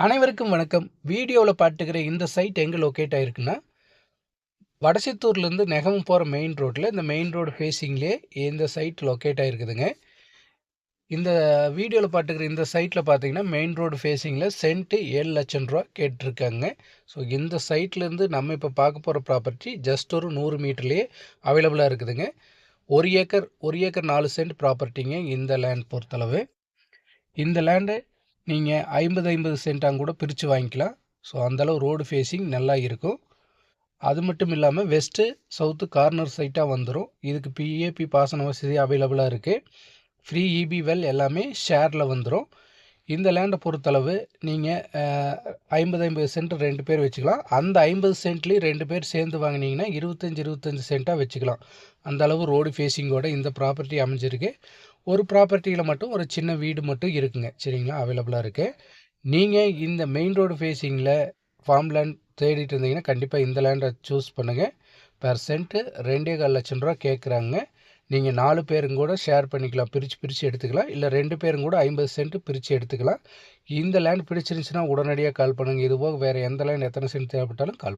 அனைவருக்கும் வணக்கம். வீடியோவில் பார்த்துக்கிற இந்த சைட் எங்கே லொக்கேட் ஆகிருக்குன்னா, வடசித்தூர்லேருந்து நெகமம் போகிற மெயின் ரோட்டில் இந்த மெயின் ரோடு ஃபேஸிங்லேயே இந்த சைட் லொக்கேட் ஆகிருக்குதுங்க. இந்த வீடியோவில் பார்த்துக்கிற இந்த சைட்டில் பார்த்தீங்கன்னா மெயின் ரோடு ஃபேஸிங்கில் சென்ட்டு 7 லட்சம் ரூபா கேட்டிருக்காங்க. ஸோ இந்த சைட்லேருந்து நம்ம இப்போ பார்க்க போகிற ப்ராப்பர்ட்டி ஜஸ்ட் ஒரு 100 மீட்டர்லேயே அவைலபிளாக இருக்குதுங்க. 1 ஏக்கர் 4 சென்ட் ப்ராப்பர்ட்டிங்க இந்த லேண்ட் பொறுத்தளவு. இந்த லேண்டு நீங்கள் 50 சென்ட்டாங்க கூட பிரித்து வாங்கிக்கலாம். ஸோ அந்தளவு ரோடு ஃபேஸிங் நல்லா இருக்கும். அது மட்டும் இல்லாமல் வெஸ்ட்டு சவுத்து கார்னர் சைட்டாக வந்துடும். இதுக்கு பிஏபி பாசன வசதி அவைலபிளாக இருக்குது. ஃப்ரீ இபி வெல் எல்லாமே ஷேரில் வந்துடும். இந்த லேண்டை பொறுத்தளவு நீங்கள் 50 சென்ட் 2 பேர் வச்சுக்கலாம். அந்த 50 சென்ட்லேயும் 2 பேர் சேர்ந்து வாங்கினீங்கன்னா 25 சென்ட்டாக வச்சுக்கலாம். அந்த அளவு ரோடு ஃபேஸிங்கோட இந்த ப்ராப்பர்ட்டி அமைஞ்சிருக்கு. ஒரு ப்ராப்பர்ட்டியில் மட்டும் ஒரு சின்ன வீடு மட்டும் இருக்குங்க, சரிங்களா, அவைலபிளாக இருக்குது. நீங்கள் இந்த மெயின் ரோடு ஃபேஸிங்கில் ஃபார்ம் லேண்ட் தேடிட்டு இருந்தீங்கன்னா கண்டிப்பாக இந்த லேண்டை சூஸ் பண்ணுங்கள். பெர் சென்ட்டு 2.25 லட்சம் ரூபா கேட்குறாங்க. நீங்கள் 4 பேரும் கூட ஷேர் பண்ணிக்கலாம், பிரித்து எடுத்துக்கலாம். இல்லை 2 பேரும் கூட 50 சென்ட் பிரித்து எடுத்துக்கலாம். இந்த லேண்ட் பிடிச்சிருந்துச்சுன்னா உடனடியாக கால் பண்ணுங்கள். இதுபோக வேறு எந்த லேண்ட் எத்தனை சென்ட் தேவைப்பட்டாலும் கால்